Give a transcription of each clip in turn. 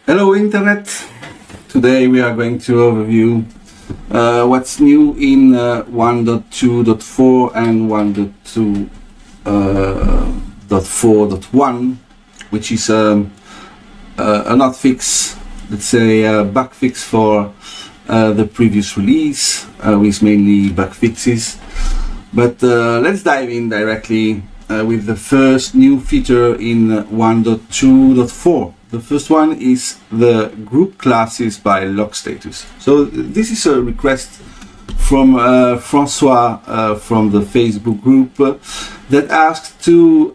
Hello Internet! Today we are going to overview what's new in 1.2.4 and 1.2.4.1, which is a hotfix, let's say a bug fix for the previous release, with mainly bug fixes. But let's dive in directly with the first new feature in 1.2.4. The first one is the group classes by lock status. So this is a request from Francois from the Facebook group that asked to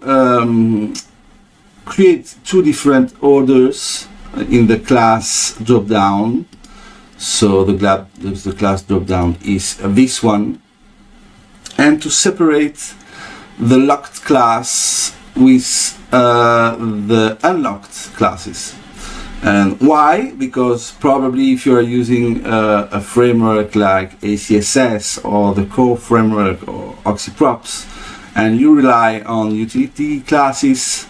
create two different orders in the class dropdown. So the class dropdown is this one, and to separate the locked class with the unlocked classes. And why? Because probably if you are using a framework like CSS or the core framework or Oxyprops, and you rely on utility classes,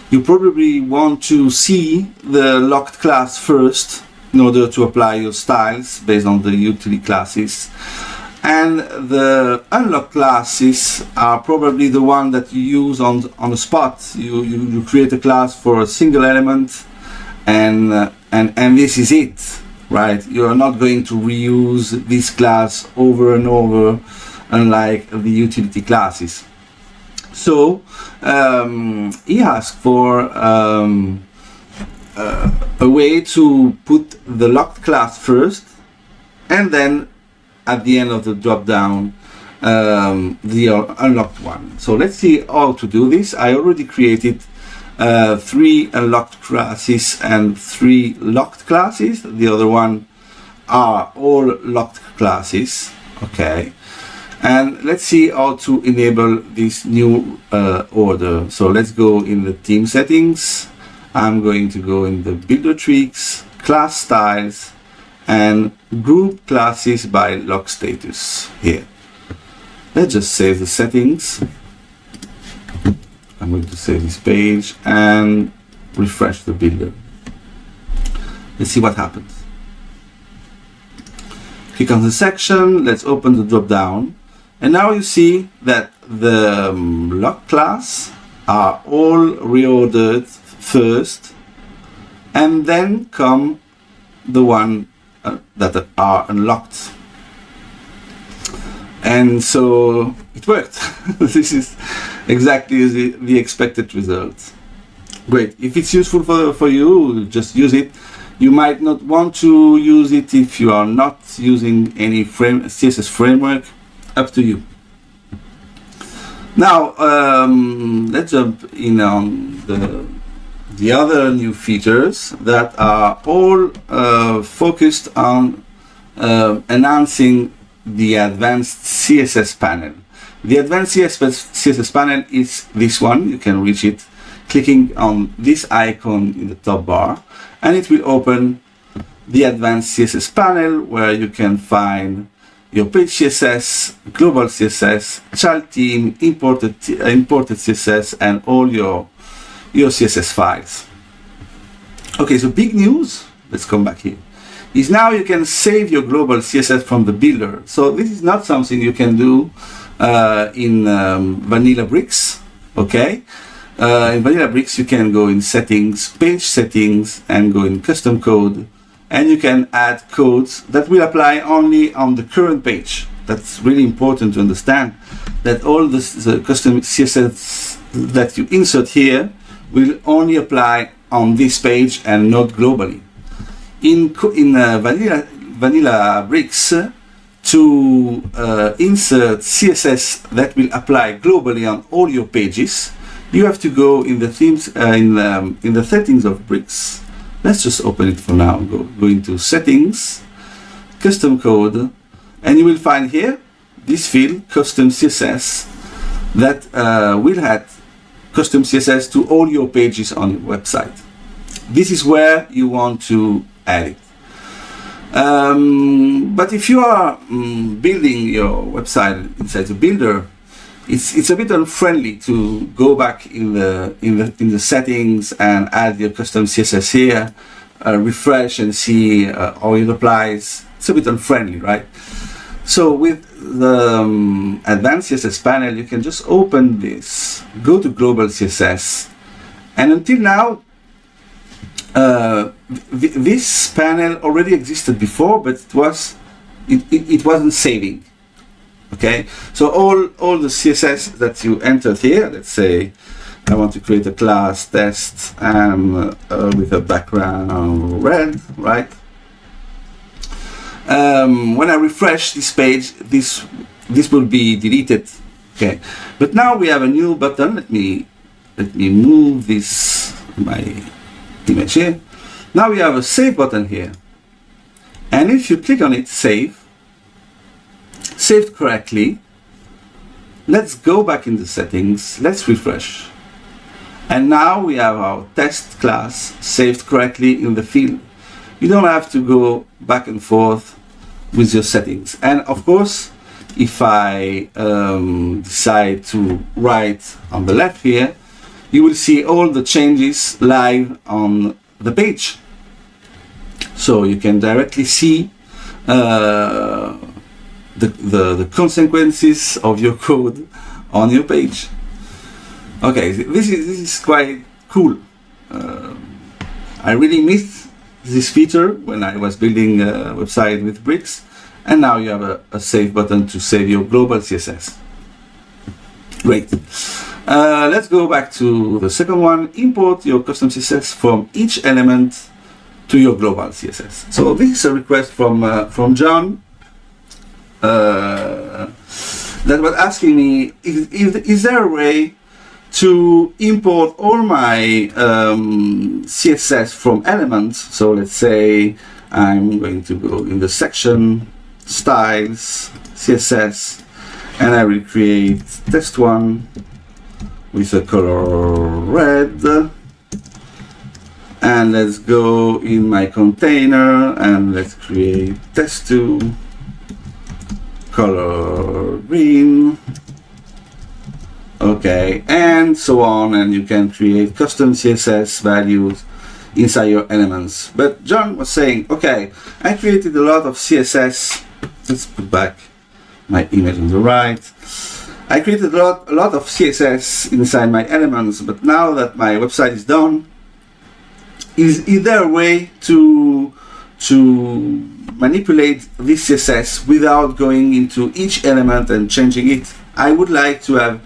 you probably want to see the locked class first in order to apply your styles based on the utility classes. And the unlocked classes are probably the one that you use on the spot. You create a class for a single element, and this is it, right? You are not going to reuse this class over and over, unlike the utility classes. So he asked for a way to put the locked class first, and then at the end of the drop down the unlocked one. So let's see how to do this. I already created 3 unlocked classes and 3 locked classes. The other one are all locked classes. Okay, and let's see how to enable this new order. So let's go in the theme settings. I'm going to go in the builder tweaks, class styles, and group classes by lock status here. Let's just save the settings. I'm going to save this page and refresh the builder. Let's see what happens. Click on the section, let's open the drop down, and now you see that the lock class are all reordered first, and then come the one that are unlocked. And so it worked. This is exactly the expected result. Great. If it's useful for you, just use it. You might not want to use it if you are not using any CSS framework. Up to you. Now let's jump in on the other new features that are all focused on enhancing the advanced CSS panel. The advanced CSS panel is this one. You can reach it clicking on this icon in the top bar, and it will open the advanced CSS panel where you can find your page CSS, global CSS, child theme, imported CSS, and all your CSS files. Okay, so big news, let's come back here, is now you can save your global CSS from the builder. So this is not something you can do in Vanilla Bricks, okay? In Vanilla Bricks you can go in settings, page settings, and go in custom code, and you can add codes that will apply only on the current page. That's really important to understand, that all the custom CSS that you insert here will only apply on this page and not globally. In Vanilla Bricks, to insert CSS that will apply globally on all your pages, you have to go in the themes in the settings of Bricks. Let's just open it for now. Go into settings, custom code, and you will find here this field, custom CSS, that will add custom CSS to all your pages on your website. This is where you want to add it. But if you are building your website inside the builder, it's a bit unfriendly to go back in the settings and add your custom CSS here, refresh and see how it applies. It's a bit unfriendly, right? So with the advanced CSS panel, you can just open this, go to Global CSS, and until now, this panel already existed before, but it wasn't saving. Okay, so all the CSS that you entered here, let's say I want to create a class test and with a background red, right? When I refresh this page, this will be deleted. Okay, but now we have a new button. Let me move this my image here. Now we have a save button here, and if you click on it, saved correctly. Let's go back in the settings. Let's refresh, and now we have our test class saved correctly in the field. You don't have to go back and forth with your settings. And of course, if I decide to write on the left here, you will see all the changes live on the page. So you can directly see the consequences of your code on your page. Okay, this is quite cool. I really missed this feature when I was building a website with bricks, and now you have a save button to save your global CSS. Great. Let's go back to the second one. Import your custom CSS from each element to your global CSS. So this is a request from John that was asking me, is there a way to import all my CSS from elements? So let's say I'm going to go in the section styles CSS, and I will create test one with a color red, and let's go in my container and let's create test2 color green. Okay, and so on, and you can create custom CSS values inside your elements. But John was saying, okay, I created a lot of CSS. Let's put back my image on the right. I created a lot of CSS inside my elements, but now that my website is done, is there a way to manipulate this CSS without going into each element and changing it? I would like to have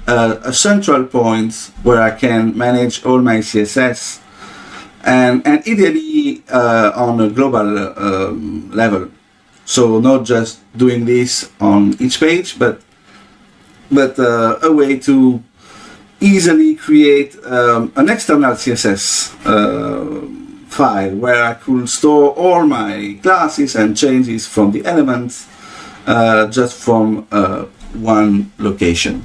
a central point where I can manage all my CSS, and ideally on a global level. So not just doing this on each page, but a way to easily create an external CSS file where I could store all my classes and changes from the elements just from one location.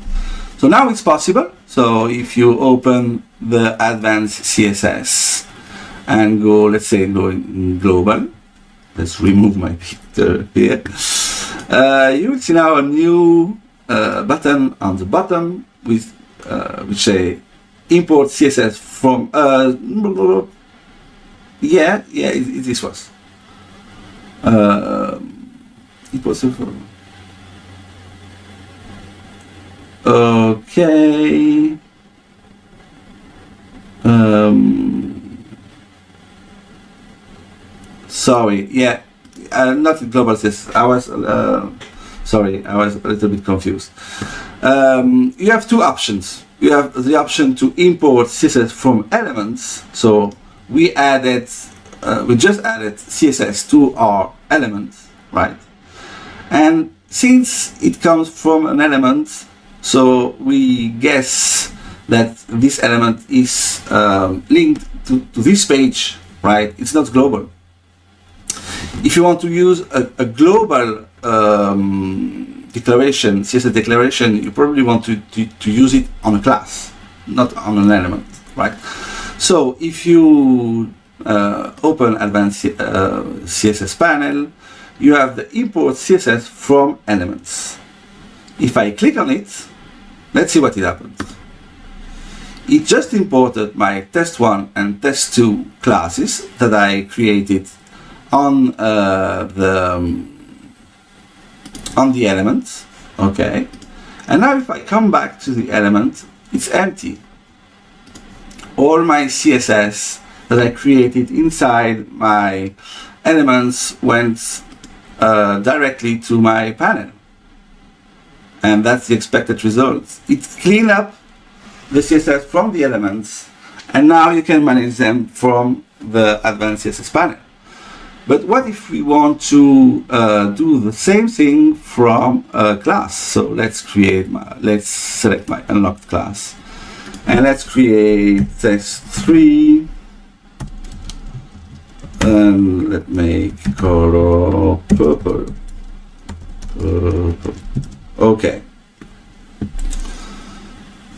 So now it's possible. So if you open the advanced CSS and go, let's say, go in global, let's remove my picture here. You will see now a new button on the bottom with which say import CSS from this was it was okay. Sorry, yeah, not in global CSS. I was sorry, I was a little bit confused. You have two options. You have the option to import CSS from elements. So we just added CSS to our element, right? And since it comes from an element, so we guess that this element is linked to this page, right? It's not global. If you want to use a global declaration, CSS declaration, you probably want to use it on a class, not on an element, right? So if you open advanced CSS panel, you have the import CSS from elements. If I click on it, let's see what it happens. it just imported my test1 and test2 classes that I created on the element. Okay, and now if I come back to the element, it's empty. All my CSS that I created inside my elements went directly to my panel, and that's the expected result. It cleaned up the CSS from the elements, and now you can manage them from the advanced CSS panel. But what if we want to do the same thing from a class? So let's select my unlocked class, and let's create test3, and let's make color purple. Okay.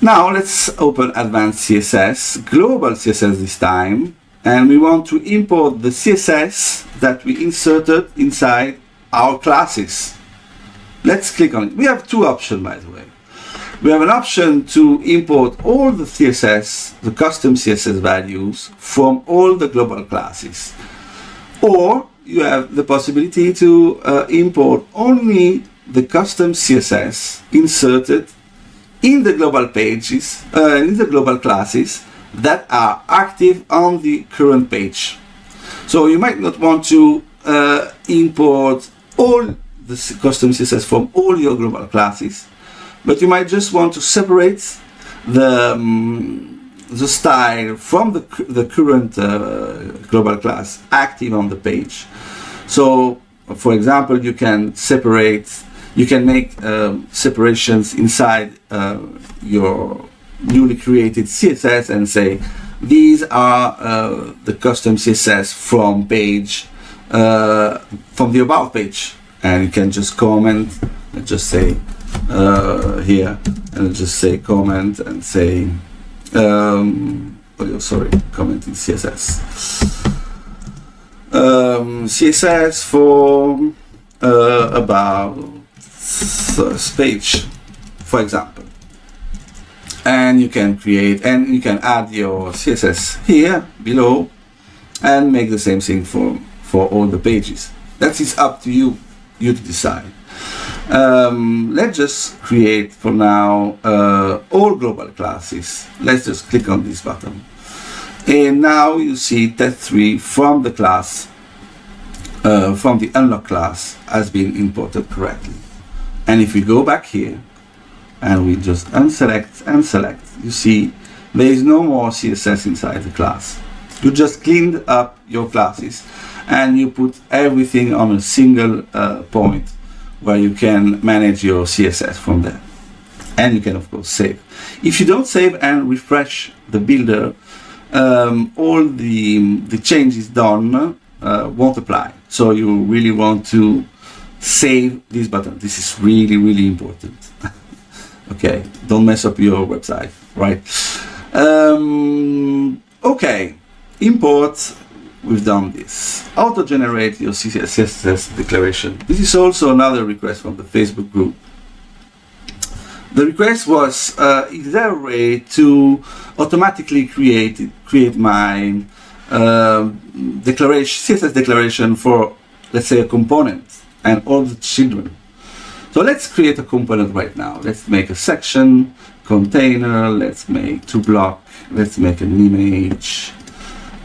Now let's open Advanced CSS, Global CSS this time, and we want to import the CSS that we inserted inside our classes. Let's click on it. We have two options, by the way. We have an option to import all the CSS, the custom CSS values from all the global classes. Or you have the possibility to import only the custom CSS inserted in the global pages, in the global classes that are active on the current page. So you might not want to import all the custom CSS from all your global classes, but you might just want to separate the style from the current global class active on the page. So, for example, you can make separations inside your newly created CSS and say, these are the custom CSS from page, from the about page. And you can just comment and just say here, and just say comment and say, comment in CSS. CSS for about page, for example. And you can add your CSS here below and make the same thing for all the pages. That is up to you to decide. Let's just create for now all global classes. Let's just click on this button, and now you see test3 from the class, from the unlock class, has been imported correctly. And if we go back here and we just unselect and select, you see there is no more CSS inside the class. You just cleaned up your classes and you put everything on a single point where you can manage your CSS from there. And you can of course save. If you don't save and refresh the builder, all the changes done won't apply. So you really want to save this button. This is really, really important. Okay, don't mess up your website, right? Okay, import. We've done this. Auto-generate your CSS declaration. This is also another request from the Facebook group. The request was, is there a way to automatically create my CSS declaration for, let's say, a component and all the children? So let's create a component right now. Let's make a section, container, let's make two block, let's make an image,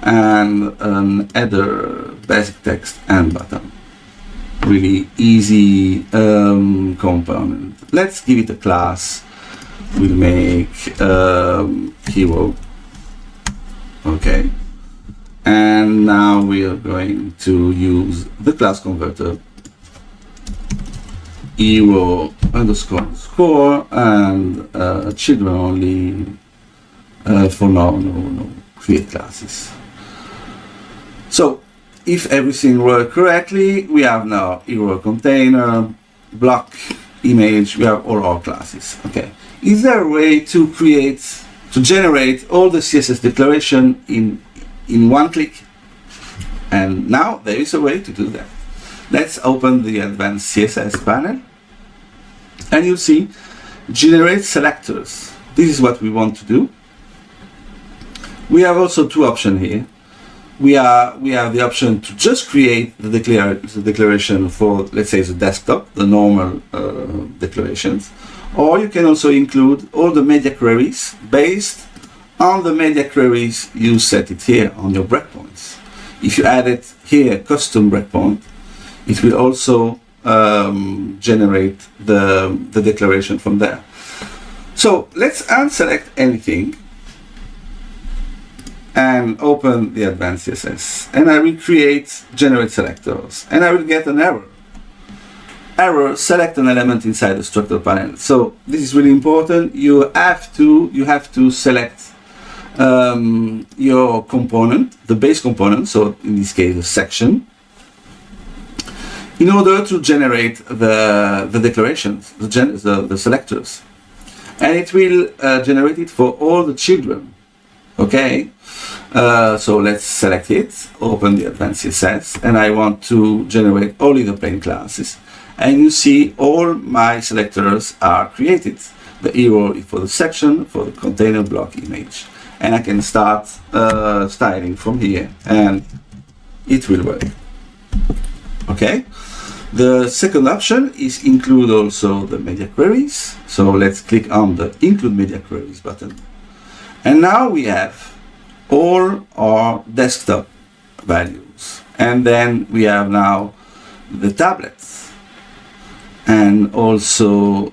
and an header, basic text, and button. Really easy component. Let's give it a class. We'll make hero. Okay. And now we are going to use the class converter hero __ and children only. For now, no create classes. So if everything worked correctly, we have now hero container, block, image, we have all our classes. Okay. Is there a way to generate all the CSS declaration in one click? And now there is a way to do that. Let's open the advanced CSS panel, and you'll see generate selectors. This is what we want to do. We have also two options here. We have the option to just create the declaration for, let's say, the desktop, the normal declarations, or you can also include all the media queries based on the media queries you set it here on your breakpoints. If you add it here, custom breakpoint, it will also generate the declaration from there. So let's unselect anything and open the advanced CSS, and I will create generate selectors, and I will get an error. Error, select an element inside the structure panel. So this is really important. You have to select your component, the base component, so in this case a section, in order to generate the declarations, the selectors. And it will generate it for all the children. Okay, so let's select it, open the advanced CSS, and I want to generate only the plain classes. And you see all my selectors are created. The hero is for the section, for the container block image. And I can start styling from here, and it will work. Okay. The second option is include also the media queries. So let's click on the include media queries button. And now we have all our desktop values. And then we have now the tablets and also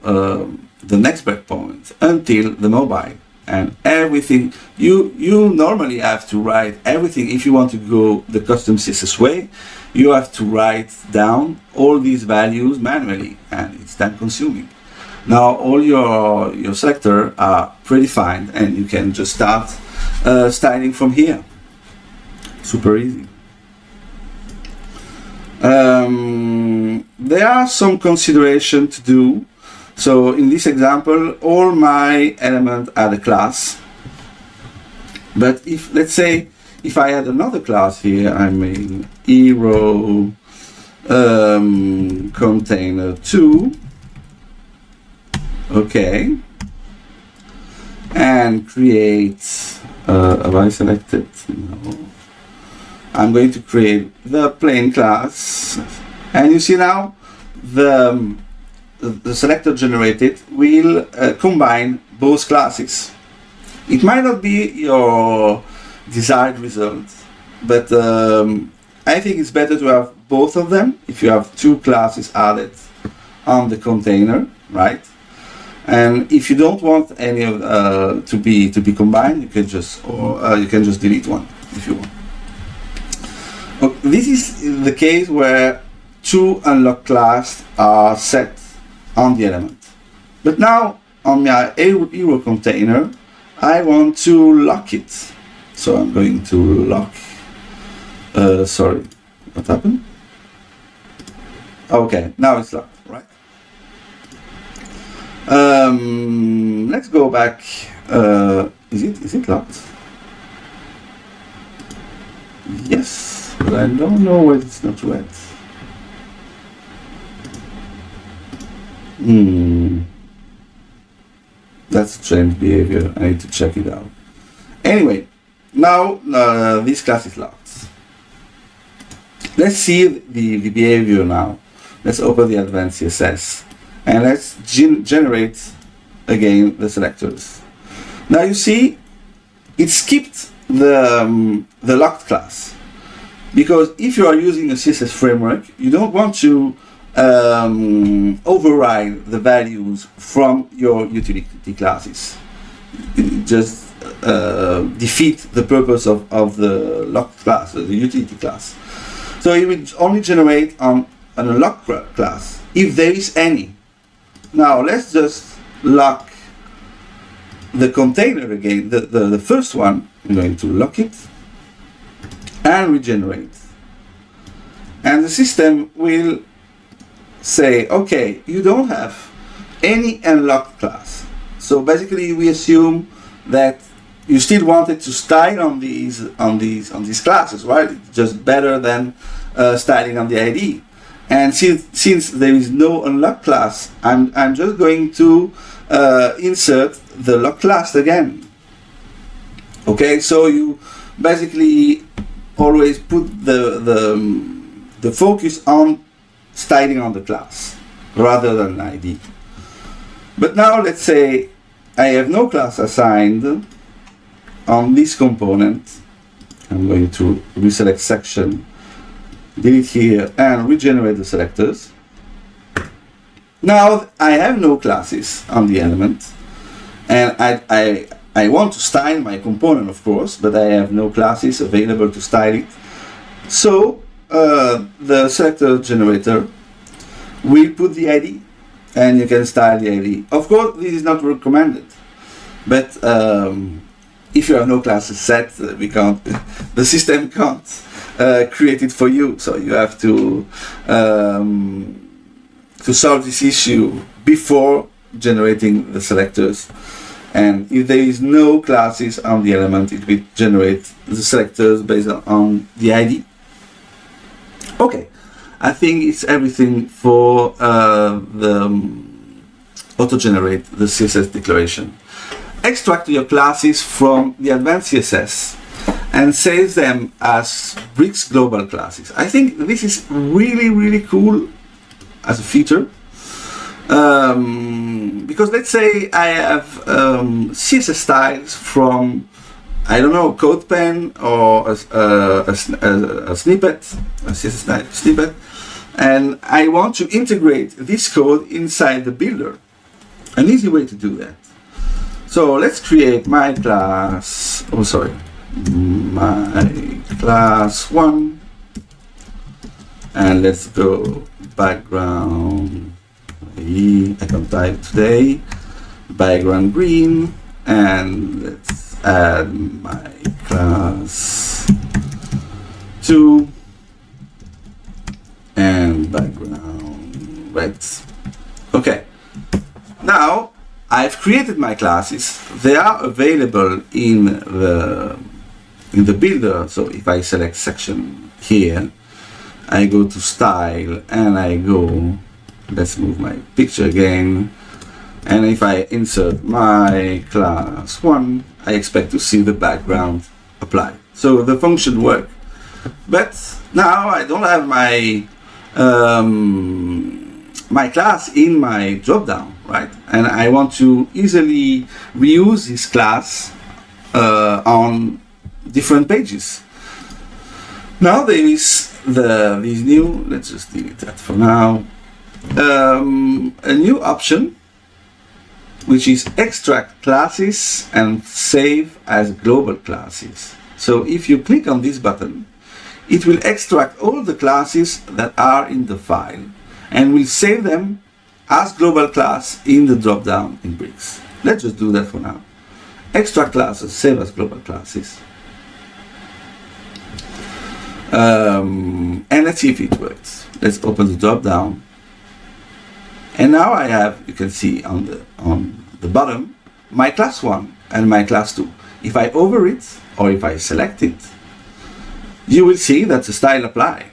the next breakpoint until the mobile. And everything, you normally have to write everything. If you want to go the custom CSS way, you have to write down all these values manually, and it's time consuming. Now all your selector are predefined, and you can just start styling from here. Super easy. There are some consideration to do. So in this example, all my elements are the class. But if, let's say, if I had another class here, I mean hero container 2, okay, and create, have I selected? No. I'm going to create the plain class, and you see now the selector generated will combine both classes. It might not be your desired result, but I think it's better to have both of them if you have two classes added on the container, right? And if you don't want any of to be combined, you can just delete one if you want. Okay, this is the case where two unlocked classes are set on the element. But now on my hero container, I want to lock it. So I'm going to lock. Sorry, what happened? Okay, now it's locked, right? Let's go back. Is it locked? Yes, but I don't know why it's not red. That's strange behavior. I need to check it out. Anyway, now this class is locked. Let's see the behavior now. Let's open the advanced CSS and let's generate again the selectors. Now you see it skipped the locked class, because if you are using a CSS framework, you don't want to override the values from your utility classes. It just defeat the purpose of the locked class, the utility class. So it will only generate on an unlocked class if there is any. Now let's just lock the container again, the first one. I'm going to lock it and regenerate, and the system will say, okay, you don't have any unlocked class. So basically we assume that you still wanted to style on these classes, right? It's just better than styling on the ID. And since there is no unlocked class, I'm just going to insert the lock class again. Okay, so you basically always put the focus on styling on the class rather than ID. But now let's say I have no class assigned on this component. I'm going to reselect section, delete here, and regenerate the selectors. Now I have no classes on the element, and I want to style my component, of course, but I have no classes available to style it. So the selector generator will put the ID, and you can style the ID. Of course, this is not recommended, but if you have no classes set, the system can't create it for you. So you have to solve this issue before generating the selectors. And if there is no classes on the element, it will generate the selectors based on the ID. Okay, I think it's everything for the auto-generate the CSS declaration. Extract your classes from the advanced CSS and save them as Bricks global classes. I think this is really, really cool as a feature. Because let's say I have CSS styles from, I don't know, CodePen or a snippet, a CSS style snippet, and I want to integrate this code inside the builder. An easy way to do that. So let's create my class, my class 1, and let's go background, I can type today, background green, and let's add my class 2 and background red. Okay, now I've created my classes. They are available in the builder. So if I select section here, I go to style and I go, let's move my picture again, and if I insert my class 1, I expect to see the background apply. So the function works. But now I don't have my my class in my dropdown, right? And I want to easily reuse this class on different pages. Now there is this new, let's just delete that for now, a new option, which is extract classes and save as global classes. So if you click on this button, it will extract all the classes that are in the file and will save them as global class in the dropdown in Bricks. Let's just do that for now. Extract classes, save as global classes. And let's see if it works. Let's open the dropdown. And now I have, you can see on the bottom, my class 1 and my class 2. If I hover it, or if I select it, you will see that the style apply.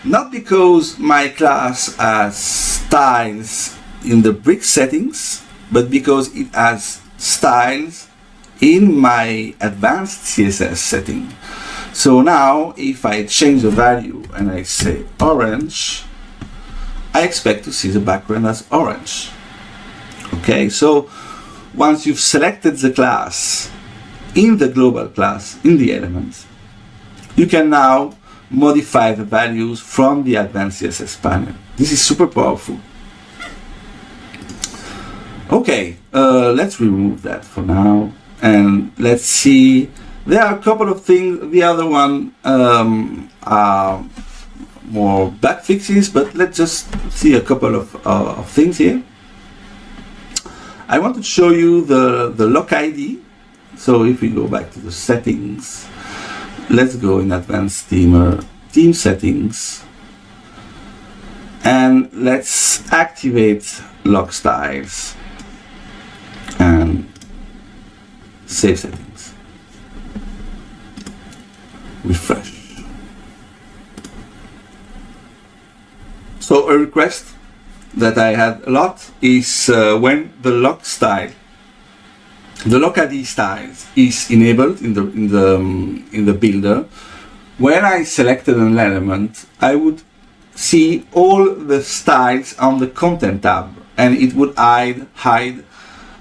Not because my class has styles in the Bricks settings, but because it has styles in my advanced CSS setting. So now if I change the value and I say orange, I expect to see the background as orange. Okay, so once you've selected the class in the global class, in the elements, you can now modify the values from the advanced CSS panel. This is super powerful. Okay, let's remove that for now, and let's see. There are a couple of things. The other one are more bug fixes, but let's just see a couple of things here. I want to show you the lock ID. So if we go back to the settings, let's go in advanced theme settings, and let's activate lock styles and save settings. Refresh. So a request that I had a lot is when the lock style the local ID styles is enabled in the builder. When I selected an element, I would see all the styles on the content tab, and it would hide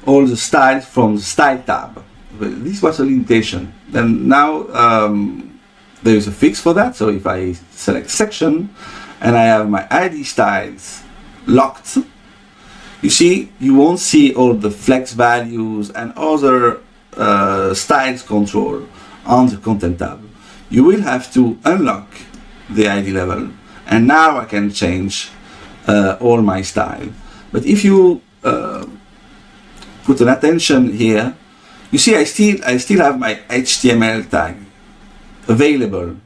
all the styles from the style tab. This was a limitation. Then now there is a fix for that. So if I select section and I have my ID styles locked, you see, you won't see all the flex values and other styles control on the content tab. You will have to unlock the ID level, and now I can change all my style. But if you put an attention here, you see I still have my HTML tag available,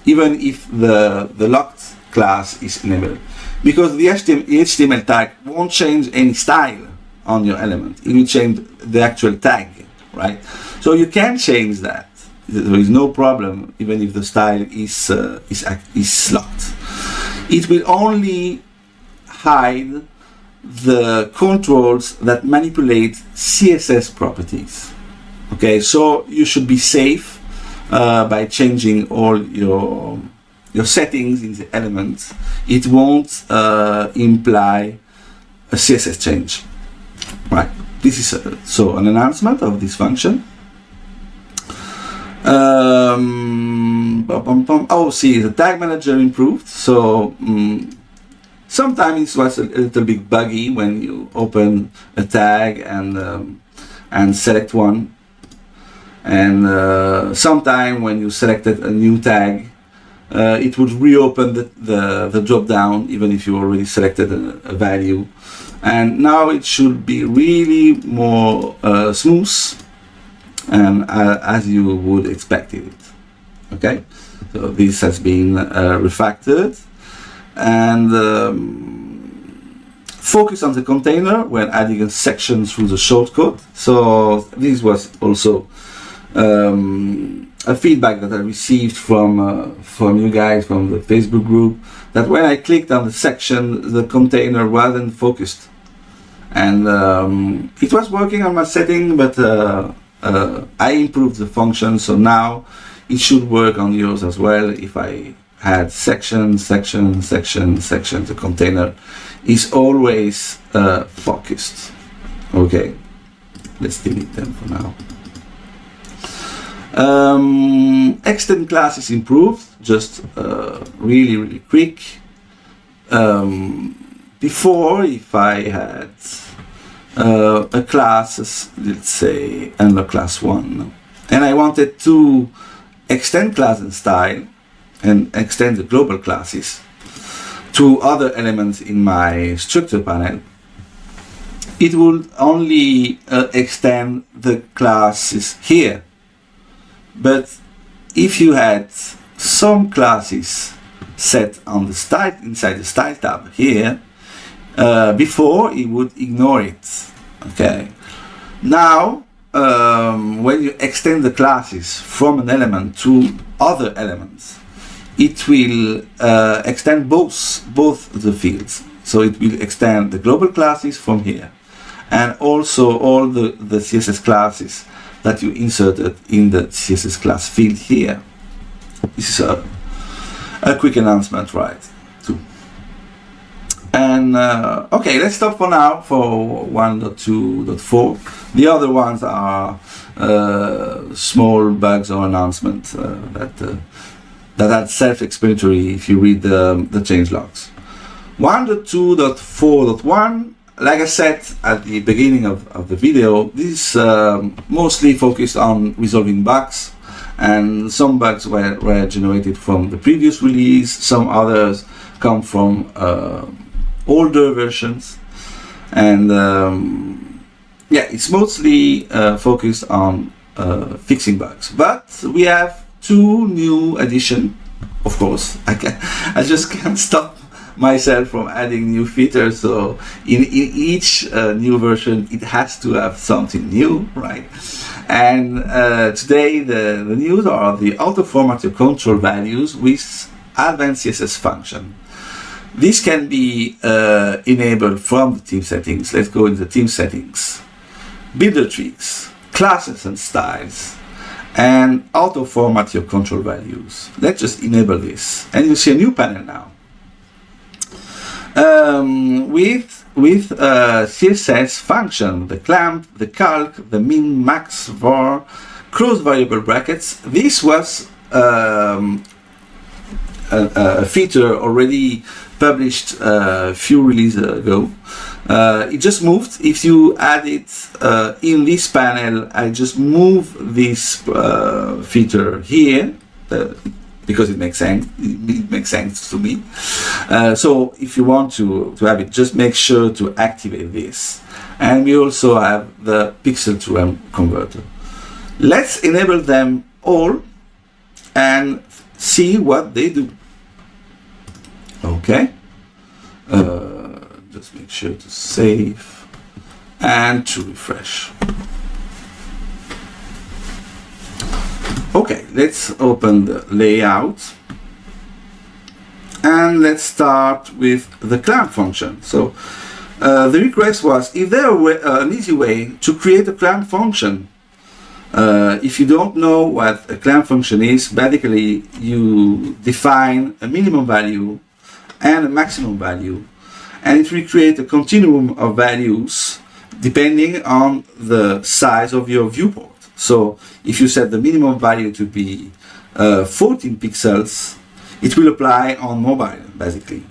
even if the locked class is enabled, because the HTML tag won't change any style on your element. It will change the actual tag, right? So you can change that. There is no problem, even if the style is locked. It will only hide the controls that manipulate CSS properties. Okay, so you should be safe by changing all your settings in the elements. It won't imply a CSS change, right? This is so an enhancement of this function. Oh, see, the tag manager improved. So sometimes it was a little bit buggy when you open a tag and select one, and sometime when you selected a new tag, it would reopen the drop down even if you already selected a value. And now it should be really more smooth and as you would expect it. Okay, so this has been refactored, and focus on the container when adding a section through the shortcode. So this was also a feedback that I received from you guys from the Facebook group, that when I clicked on the section, the container wasn't focused, and it was working on my setting, but I improved the function, so now it should work on yours as well. If I had section, the container is always focused. Okay, let's delete them for now. Extend class is improved, just really quick. Before, if I had a class, let's say unlock class 1, and I wanted to extend class and style and extend the global classes to other elements in my structure panel, it would only extend the classes here. But if you had some classes set on the style, inside the style tab here, before it would ignore it. Okay. Now, when you extend the classes from an element to other elements, it will extend both the fields. So it will extend the global classes from here, and also all the CSS classes that you inserted in the CSS class field here. This is a quick announcement, right? Too. And okay, let's stop for now for 1.2.4. The other ones are small bugs or announcements that are self-explanatory if you read the change logs. 1.2.4.1, like I said at the beginning of the video, this is mostly focused on resolving bugs, and some bugs were generated from the previous release, some others come from older versions, and yeah, it's mostly focused on fixing bugs. But we have 2 new additions. Of course, I just can't stop myself from adding new features, so in each new version it has to have something new, right? And today the news are the Autoformat your control values with advanced CSS function. This can be enabled from the team settings. Let's go into the team settings, builder tweaks, classes and styles, and auto format your control values. Let's just enable this, and you see a new panel now. With CSS function, the clamp, the calc, the min, max, var, close variable brackets. This was a feature already published a few releases ago. It just moved. If you add it in this panel, I just move this feature here because it makes sense. It makes sense to me. So if you want to have it, just make sure to activate this. And we also have the pixel to rem converter. Let's enable them all and see what they do. Okay. Just make sure to save and to refresh. Okay, let's open the layout and let's start with the clamp function. So the request was, if there an easy way to create a clamp function. If you don't know what a clamp function is, basically you define a minimum value and a maximum value, and it will create a continuum of values depending on the size of your viewport. So if you set the minimum value to be 14 pixels, it will apply on mobile basically.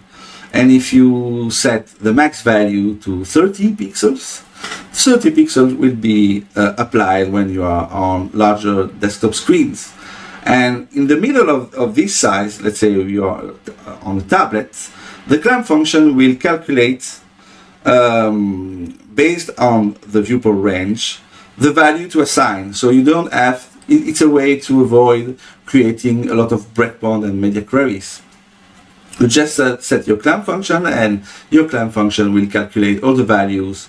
And if you set the max value to 30 pixels, 30 pixels will be applied when you are on larger desktop screens. And in the middle of this size, let's say you are on a tablet, the clamp function will calculate, based on the viewport range, the value to assign. So you don't have, it's a way to avoid creating a lot of breakpoint and media queries. You just set your clamp function, and your clamp function will calculate all the values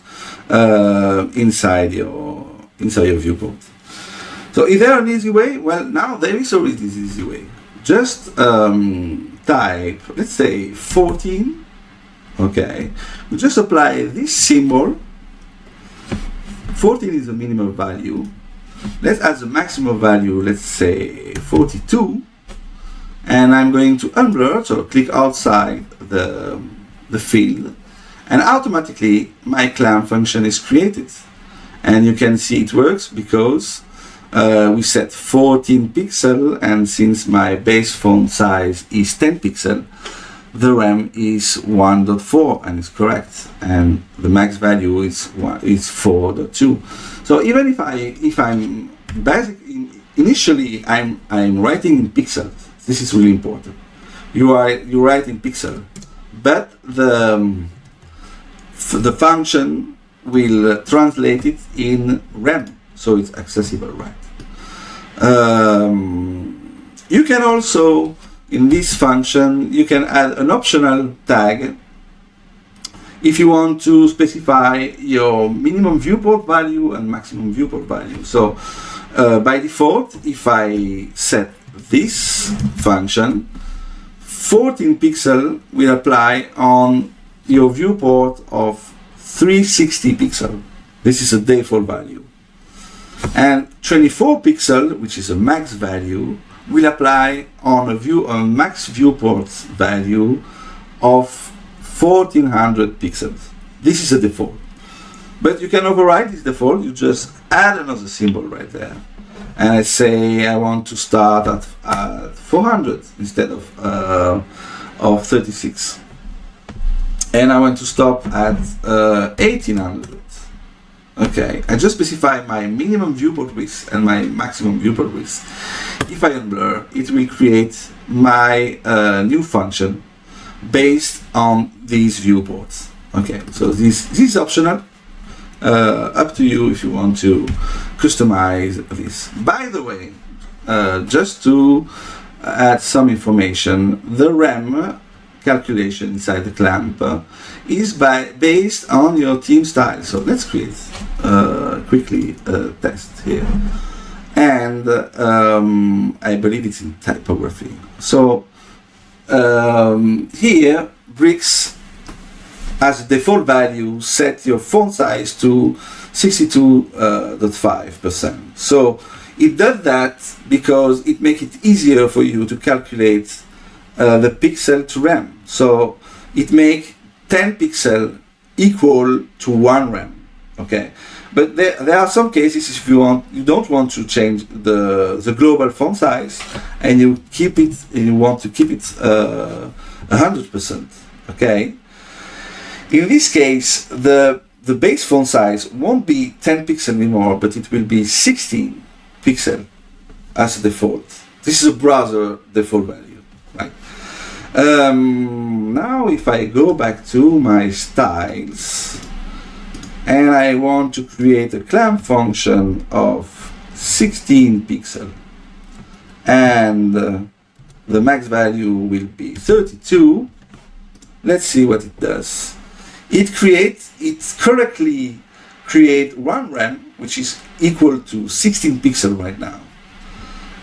inside your viewport. So is there an easy way? Well, now there is already this easy way. Just type, let's say 14. Okay, we just apply this symbol. 14 is the minimum value. Let's add the maximum value, let's say 42. And I'm going to unblur, so click outside the field, and automatically my clamp function is created. And you can see it works because we set 14 pixel, and since my base font size is 10 pixel, the rem is 1.4 and it's correct, and the max value is 4.2. So even if I'm initially I'm writing in pixels. This is really important. You write in pixel, but the function will translate it in rem, so it's accessible, right? You can also, in this function, you can add an optional tag if you want to specify your minimum viewport value and maximum viewport value. So by default, if I set this function, 14 pixel will apply on your viewport of 360 pixel. This is a default value. And 24 pixel, which is a max value, will apply on a max viewport value of 1400 pixels. This is a default. But you can override this default. You just add another symbol right there. And I say I want to start at 400 instead of 36. And I want to stop at 1800. Okay, I just specify my minimum viewport width and my maximum viewport width. If I unblur, it will create my new function based on these viewports. Okay, so this is optional. Up to you if you want to customize this. By the way, just to add some information, the rem calculation inside the clamp is based on your theme style. So let's create quickly a test here, and I believe it's in typography. So here, bricks as a default value, set your font size to 62.5%. So it does that because it makes it easier for you to calculate the pixel to rem. So it makes 10 pixel equal to 1 rem. Okay, but there are some cases if you don't want to change the global font size, and you want to keep it 100%. Okay, in this case the base font size won't be 10 pixel anymore, but it will be 16 pixel as a default. This is a browser default value, right? Now if I go back to my styles and I want to create a clamp function of 16 pixel, and the max value will be 32. Let's see what it does. It correctly create 1 rem, which is equal to 16 pixel right now,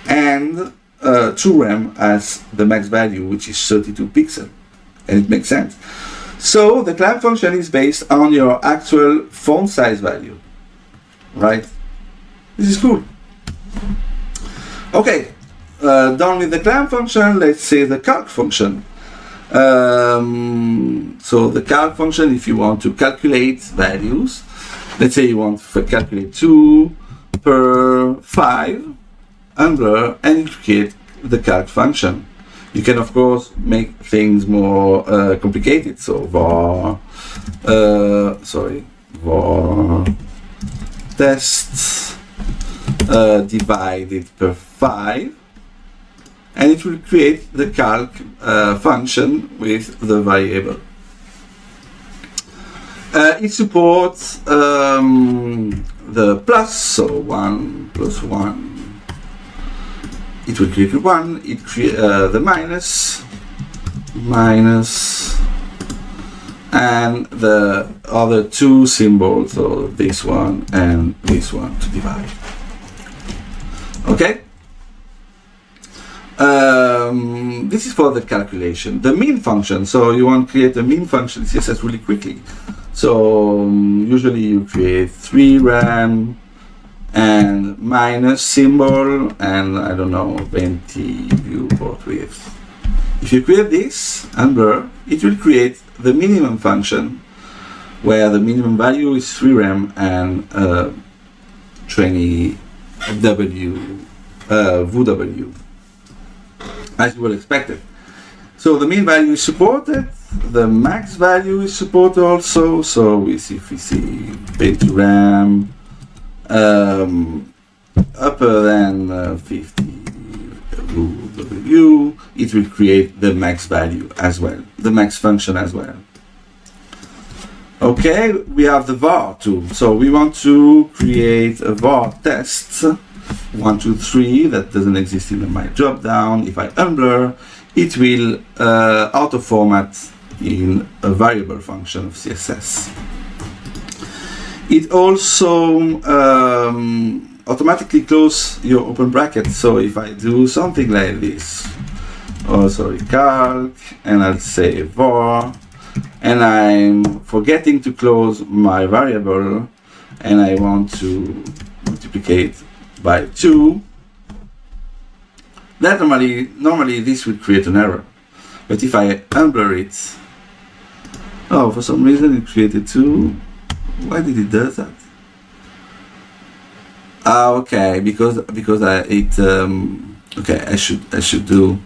and 2 rem as the max value, which is 32 pixel, and it makes sense. So the clamp function is based on your actual font size value, right? This is cool. Okay, done with the clamp function. Let's say the calc function. So the calc function, if you want to calculate values, let's say you want to calculate 2 per 5 under, and you create the calc function. You can of course make things more complicated. So var tests divided per 5, and it will create the calc function with the variable. It supports the plus, so 1 plus 1. It will create 1. It create the minus, and the other 2 symbols, so this one and this one, to divide. Okay. This is for the calculation. The mean function, so you want to create a mean function CSS really quickly. So usually you create 3 rem and minus symbol, and I don't know, 20 viewport width. If you create this and blur, it will create the minimum function, where the minimum value is 3 rem and 20 VW, as you will expect it. So the mean value is supported, the max value is supported also. So if we see page RAM upper than 50 VW, it will create the max value as well, the max function as well. Okay, we have the var too. So we want to create a var test 1, 2, 3 that doesn't exist in my drop down. If I unblur, it will auto format in a variable function of CSS. It also automatically close your open bracket. So if I do something like this, calc, and I'll say var, and I'm forgetting to close my variable, and I want to multiplicate by 2, that normally this would create an error. But if I unblur it, for some reason it created 2. Why did it do that? Okay, because I should do.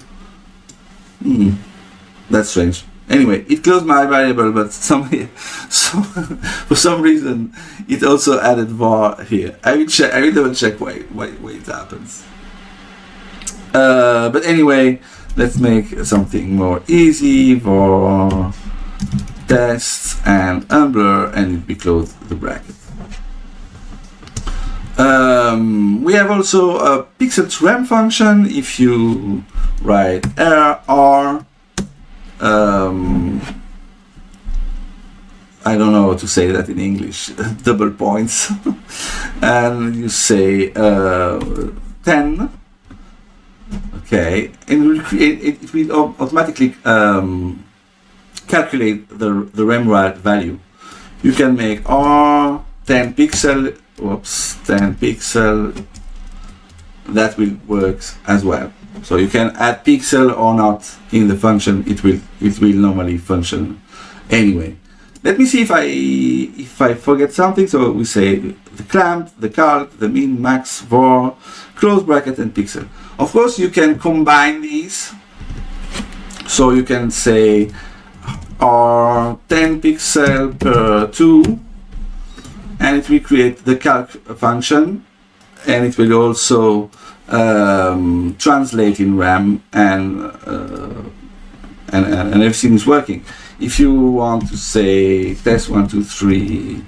That's strange. Anyway, it closed my variable, but for some reason it also added var here. I will double check why it happens. But anyway, let's make something more easy. Var tests and unblur, and we close the bracket. We have also a pixel to rem function. If you write r, I don't know how to say that in English, double points, and you say 10. Okay, and it will automatically calculate the rem value. You can make r 10 pixel, whoops, 10 pixel, that will work as well. So you can add pixel or not in the function, it will normally function anyway. Let me see if I forget something. So we say the clamp, the calc, the min, max, var, close bracket, and pixel. Of course, you can combine these. So you can say 10 pixel per 2, and it will create the calc function, and it will also translate in RAM, and everything is working. If you want to say test 1, 2, 3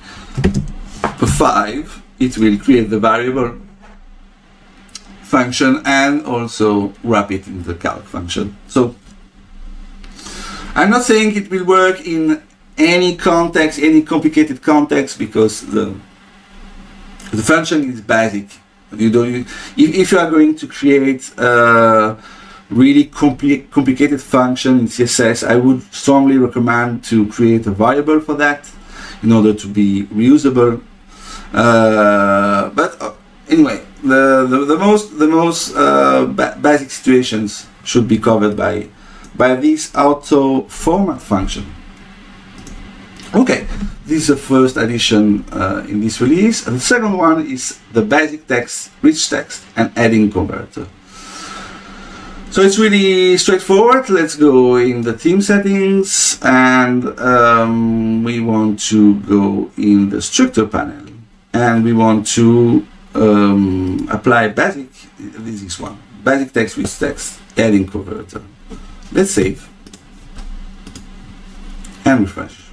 per 5, it will create the variable function and also wrap it in the calc function. So I'm not saying it will work in any context, any complicated context, because the function is basic. You don't. If you are going to create a really complicated function in CSS, I would strongly recommend to create a variable for that in order to be reusable. But anyway, the most basic situations should be covered by this auto format function. Okay, this is the first addition in this release. And the second one is the basic text, rich text, and heading converter. So it's really straightforward. Let's go in the theme settings, and we want to go in the structure panel, and we want to apply basic. This is one basic text, rich text, heading converter. Let's save and refresh.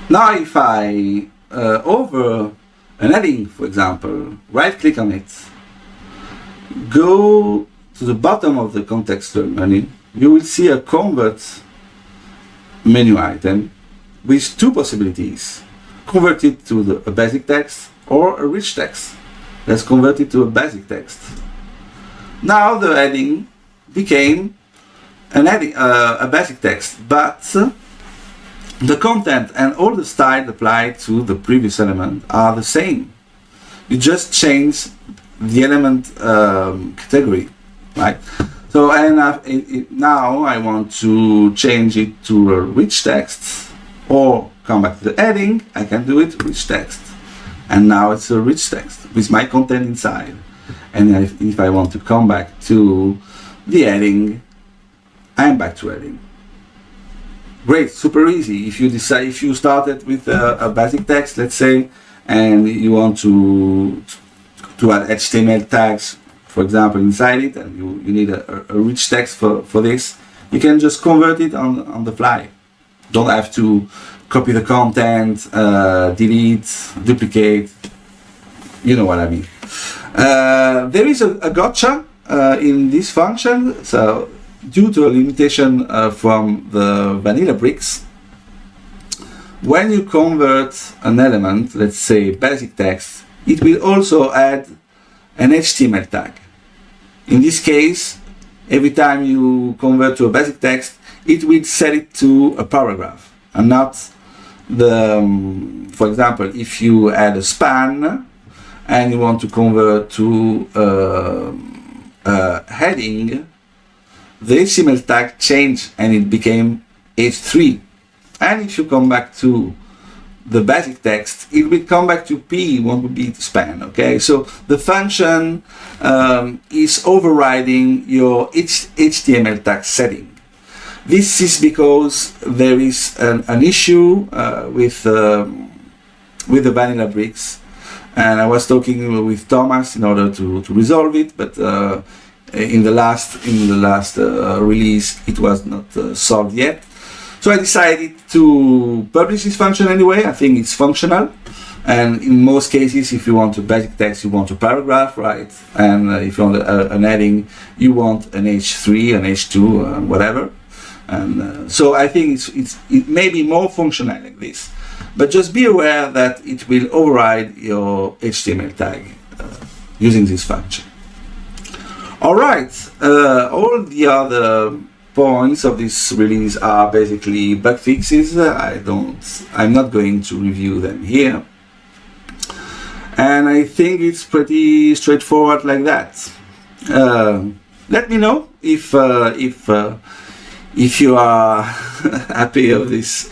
Now if I over an heading, for example, right click on it, go to the bottom of the context menu, you will see a convert menu item with two possibilities: convert it to a basic text or a rich text. Let's convert it to a basic text. Now the heading became a basic text, but the content and all the style applied to the previous element are the same. You just change the element category, right? So now I want to change it to a rich text, or come back to the heading. I can do it rich text, and now it's a rich text with my content inside. And if I want to come back to the heading, I'm back to heading. Great, super easy. If you started with a basic text, let's say, and you want to add HTML tags, for example, inside it, and you need a rich text for this, you can just convert it on the fly. Don't have to copy the content, delete, duplicate. You know what I mean. There is a gotcha in this function. So due to a limitation from the vanilla bricks, when you convert an element, let's say basic text, it will also add an HTML tag. In this case, every time you convert to a basic text, it will set it to a paragraph and not for example, if you add a span and you want to convert to a heading, the HTML tag changed and it became H3. And if you come back to the basic text, it will come back to P, it won't be the span, okay? So the function is overriding your HTML tag setting. This is because there is an issue with the vanilla bricks, and I was talking with Thomas in order to resolve it, but in the last release it was not solved yet. So I decided to publish this function anyway. I think it's functional, and in most cases, if you want a basic text, you want a paragraph, right? And if you want an heading, you want an H3, an H2, whatever. And so I think it may be more functional like this, but just be aware that it will override your HTML tag using this function. All right, all the other points of this release are basically bug fixes. I'm not going to review them here. And I think it's pretty straightforward like that. Let me know if you are happy of this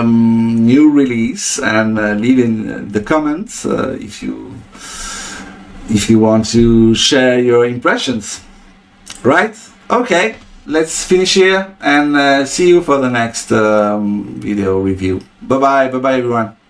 new release, and leave in the comments if you want to share your impressions. Right? Okay, let's finish here and see you for the next video review. Bye bye everyone.